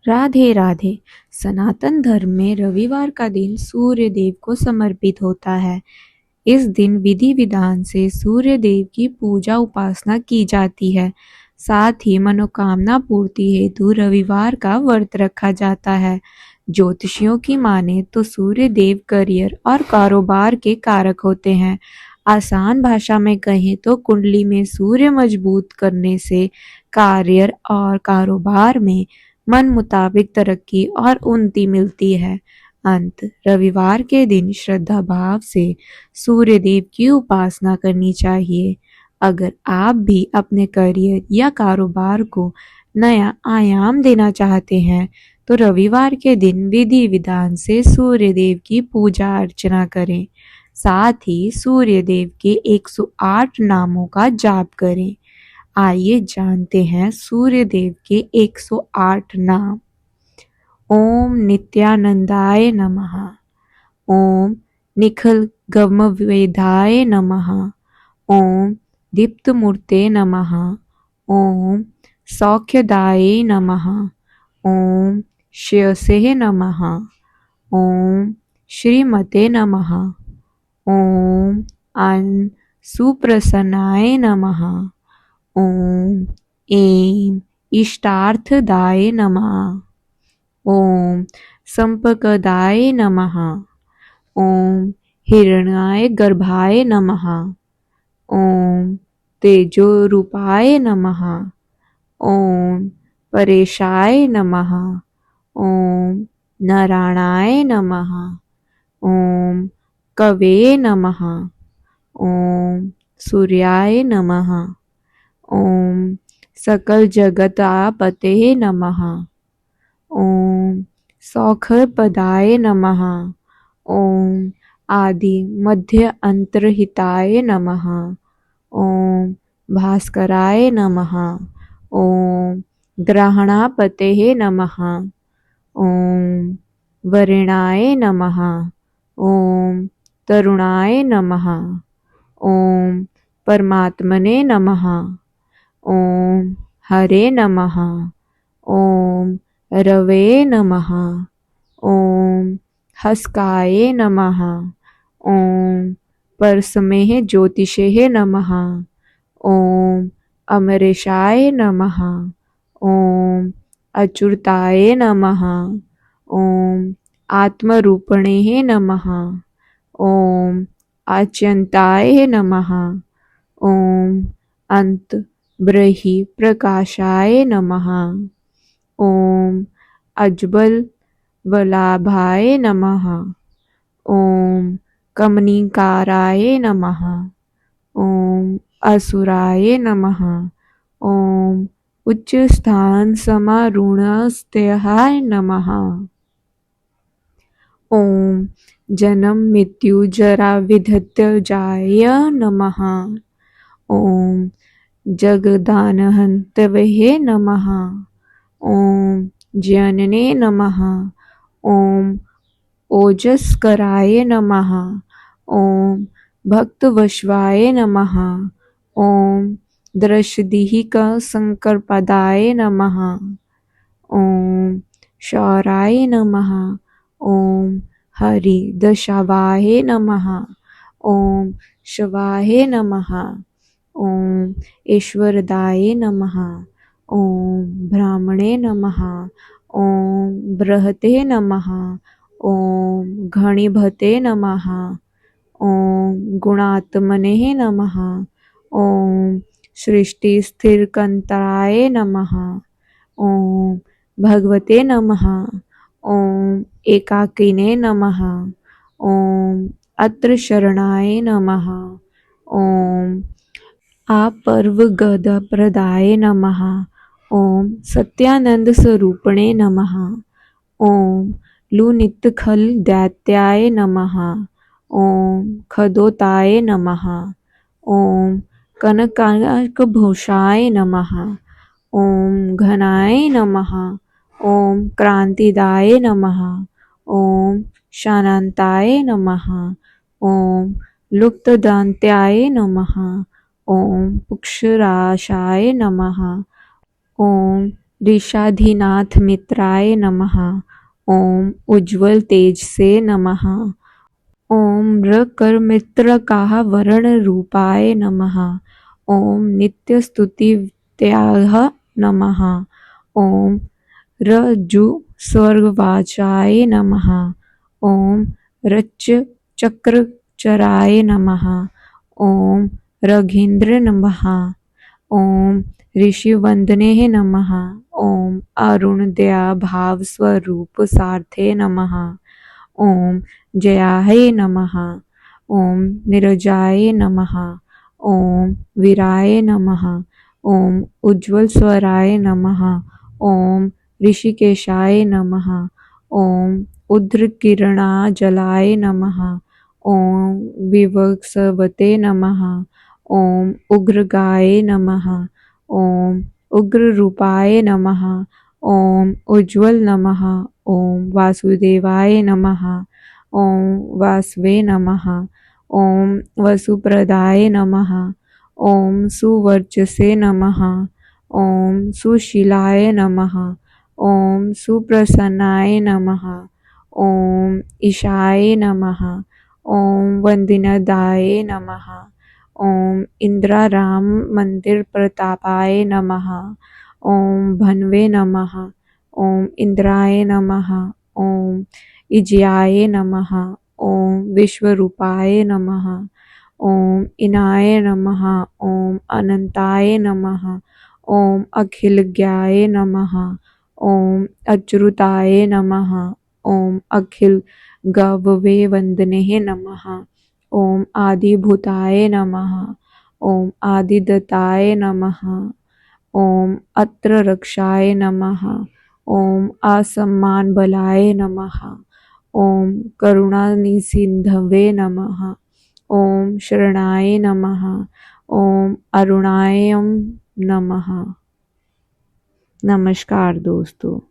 राधे राधे। सनातन धर्म में रविवार का दिन सूर्य देव को समर्पित होता है। इस दिन विधि विधान से सूर्य देव की पूजा उपासना की जाती है। साथ ही मनोकामना पूर्ति हेतु रविवार का व्रत रखा जाता है। ज्योतिषियों की माने तो सूर्य देव करियर और कारोबार के कारक होते हैं। आसान भाषा में कहें तो कुंडली में सूर्य मजबूत करने से कार्य और कारोबार में मन मुताबिक तरक्की और उन्नति मिलती है। अंत रविवार के दिन श्रद्धा भाव से सूर्य देव की उपासना करनी चाहिए। अगर आप भी अपने करियर या कारोबार को नया आयाम देना चाहते हैं तो रविवार के दिन विधि विधान से सूर्य देव की पूजा अर्चना करें। साथ ही सूर्य देव के 108 नामों का जाप करें। आइए जानते हैं सूर्य देव के 108 नाम। ओम नित्यानंदाय नमः। ओम निखिलगमवेदाय नमः। ओम दीप्तमूर्ते नमः। ओम सौख्यदाय नमः। ओम श्रेयसे नमः। ओम श्रीमते नमः। ओम अन सुप्रसन्नाय नमः। ओम ऐं इष्टार्थदाय नमः। ओम संपकदाय नमः। ओम हिरण्याय गर्भाय नमः। ओम तेजोरूपाय नमः। ओम परेशाय नमः। ओम नारायणाय नमः। ओम कवे नमः। ओम सूर्याय नमः। ओम सकल जगतापते नमः। ओम सौखपदाय नमः। ओम आदि मध्य अंतरहिताय नमः। ओम भास्कराय नमः। ओम ग्रहणापते नमः। ओम वरुणाय नमः। ओम तरुणाय नमः। ओम परमात्मने नमः। ओम हरे नमः। ओम रवे नमः। ओम हस्काय नमः। ओम परसमेह ज्योतिषे नमः। ओम अमरेशाय नमः। ओम अच्युताय नमः। ओम आत्मरूपणे नमः। ओम अच्यंताय नमः। ओम अंत ब्रह्मी प्रकाशाय नमः। ओम अजबल वल्लभाय नमः। ओम कमनीकाराय नमः। ओम असुराय नमः। ओम उच्च स्थान समारूढ़स्त्याय नमः। ओम जन्म मृत्यु जरा विधत्यजाय नमः। ओम जगदानहन्तवे नमः। ओम जनने नमः। ओम ओजस्कराय नमः। ओम भक्तवश्वाय नमः। ओम दृशदिहिक संकरपदाय नमः। ओम शौराय नमः। ओम हरिदशावाहे नमः। ओम शिवाय नमः। ओम ईश्वरदाय नमः। ओम ब्राह्मणे नमः। ओम बृहते नमः। ओम घणीभते नमः। ओम गुणात्मने नमः। ओम सृष्टिस्थिरकंतराय नमः। ओम भगवते नमः। ओम एकाकिने नमः। ओम अत्र शरणाय नमः। ओम आपर्वगदप्रदाय नमः। ओम सत्यानंद स्वरूपणे नमः। ओम लुनितखल दैत्याय नमः। ओम खदोताय नमः। ओम कनकाकभूषाय नमः। ओम घनाय नमः। ओम क्रांतिदाय नमः। ओम शानान्ताय नमः। ओम लुप्तदान्त्याय नमः। ओम पुक्षराशाय नमः। ओम ऋषाधिनाथ मित्राय नमः। ओम उज्ज्वल तेज से नमः। ओम रकरमित्रकाः वर्ण रूपाय नमः। ओम नित्य स्तुतिव्याः नमः। ओम रज्जु स्वर्गवाचाय नमः। ओम रच्च चक्रचराय नमः। ओम रघीन्द्र नमः। ओम ऋषिवंदने नमः। ओम अरुणदया भाव स्वरूप सार्थे नमः। ओम जयाय नमः। ओम निरजाय नमः। ओम वीराय नमः। ओम उज्ज्वल स्वराय नमः। ओम ऋषिकेशाय नमः। ओम उद्रकिरणाजलाय नमः। ओम विवत्सवते नमः। ओम उग्रगाय नमः। ओम उग्ररूपाय नमः। ओम उज्ज्वल नमः। ओम वासुदेवाय नमः। ओम वासवे नमः। ओम वसुप्रदाय नमः। ओम सुवर्चसे नमः। ओम सुशीलाय नमः। ओम सुप्रसन्नाय नमः। ओम ईशाय नमः। ओम वंदिनदाय नमः। ओम इंद्राराम मंदिर प्रतापाय नमः। ओम भन्वे नमः। ओम इंद्राय नमः। ओम इज्याय नमः। ओम विश्वरूपाय नमः। ओम इनाय नमः। ओम अनंताय नमः। ओम अखिलज्ञाय नमः। ओम अच्युताय नमः। ओम अखिल गववे वंदने नमः। ओम आदिभूताय नमः। ओम आदिदत्ताय नमः। ओम अत्र रक्षाय नमः। ओम असम्मान बलाय नमः। ओम करुणानिसिन्धवे नमः। ओम शरणाय नमः। ओम अरुणाय नमः। नमस्कार दोस्तों।